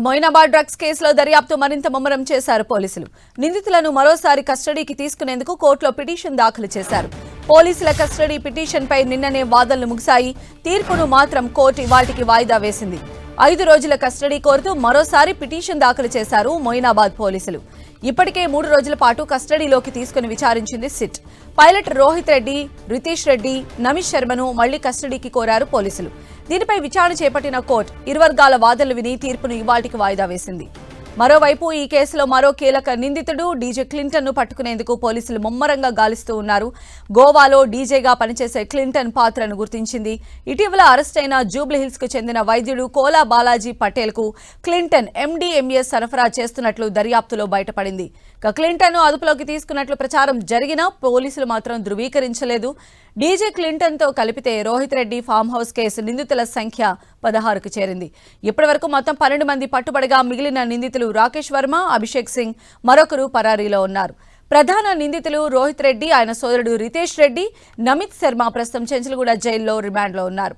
Moinabad drugs కేసులో దర్యాప్తు మరింత ముమ్మరం చేశారు పోలీసులు. నిందితులను మరోసారి కస్టడీకి తీసుకునేందుకు కోర్టులో పిటిషన్ దాఖలు చేశారు. పోలీసుల కస్టడీ పిటిషన్పై నిన్ననే వాదనలు ముగిశాయి. తీర్పును మాత్రం కోర్టు ఇవాళ్టికి వాయిదా వేసింది. 5 రోజుల కస్టడీ కోరుతూ మరోసారి పిటిషన్ దాఖలు చేశారు మొయినాబాద్ పోలీసులు. ఇప్పటికే 3 రోజుల పాటు కస్టడీలోకి తీసుకుని విచారించింది సిట్. పైలట్ రోహిత్ రెడ్డి, రితేష్ రెడ్డి, నమిష్ శర్మను మళ్లీ కస్టడీకి కోరారు పోలీసులు. దీనిపై విచారణ చేపట్టిన కోర్టు ఇరు వర్గాల వాదనలు విని తీర్పును ఇవాళ్టికి వాయిదా వేసింది. మరోవైపు ఈ కేసులో మరో కీలక నిందితుడు డీజే క్లింటన్ ను పట్టుకునేందుకు పోలీసులు ముమ్మరంగా గాలిస్తూ ఉన్నారు. గోవాలో డీజేగా పనిచేసే క్లింటన్ పాత్రను గుర్తించింది. ఇటీవల అరెస్టైన జూబ్లీహిల్స్ కు చెందిన వైద్యుడు కోలా బాలాజీ పటేల్ కు క్లింటన్ ఎండీఎంఏ సరఫరా చేస్తున్నట్లు దర్యాప్తులో బయటపడింది. క్లింటన్ ను అదుపులోకి తీసుకున్నట్లు ప్రచారం జరిగినా పోలీసులు మాత్రం ధృవీకరించలేదు. డీజే క్లింటన్ తో కలిపితే Rohit Reddy farm house case నిందితుల సంఖ్య 16కు చేరింది. ఇప్పటి వరకు మొత్తం 12 మంది పట్టుబడగా మిగిలిన నిందితులు రాకేష్ వర్మ, అభిషేక్ సింగ్ మరొకరు పరారీలో ఉన్నారు. ప్రధాన నిందితులు రోహిత్ రెడ్డి, ఆయన సోదరుడు రితేష్ రెడ్డి, నమిత్ శర్మ ప్రస్తుతం చెంచల్గూడ జైల్లో రిమాండ్లో ఉన్నారు.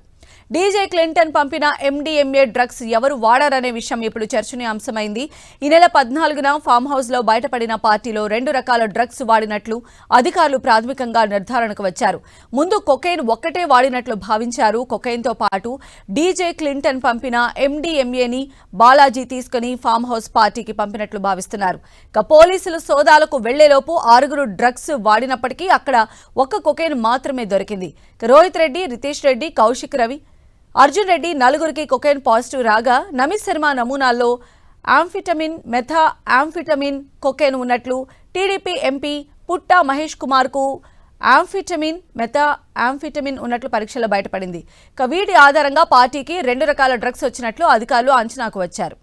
డీజే క్లింటన్ పంపిన ఎండీఎంఏ డ్రగ్స్ ఎవరు వాడారనే విషయం ఇప్పుడు చర్చనీయాంశమైంది. ఈ నెల 14న ఫామ్ హౌస్ లో బయటపడిన పార్టీలో 2 రకాల డ్రగ్స్ వాడినట్లు అధికారులు ప్రాథమికంగా నిర్ధారణకు వచ్చారు. ముందు కొకైన్ ఒక్కటే వాడినట్లు భావించారు. కొకైన్తో పాటు డీజే క్లింటన్ పంపిన ఎండీఎంఏని బాలాజీ తీసుకుని ఫామ్ హౌస్ పార్టీకి పంపినట్లు భావిస్తున్నారు. పోలీసులు సోదాలకు వెళ్లేలోపు 6 డ్రగ్స్ వాడినప్పటికీ అక్కడ ఒక్క కొకైన్ మాత్రమే దొరికింది. రోహిత్ రెడ్డి, రితేష్ రెడ్డి, కౌశిక్ రవి, అర్జున్ రెడ్డి నలుగురికి కొకైన్ పాజిటివ్ రాగా నమిత్ శర్మ నమూనాల్లో ఆంఫిటమిన్, మెథా ఆంఫిటమిన్, కొకైన్ ఉన్నట్లు టీడీపీ ఎంపీ పుట్టా మహేష్ కుమార్ కు ఆంఫిటమిన్, మెథా ఆంఫిటమిన్ ఉన్నట్లు పరీక్షలో బయటపడింది. వీటి ఆధారంగా పార్టీకి 2 రకాల డ్రగ్స్ వచ్చినట్లు అధికారులు అంచనాకు వచ్చారు.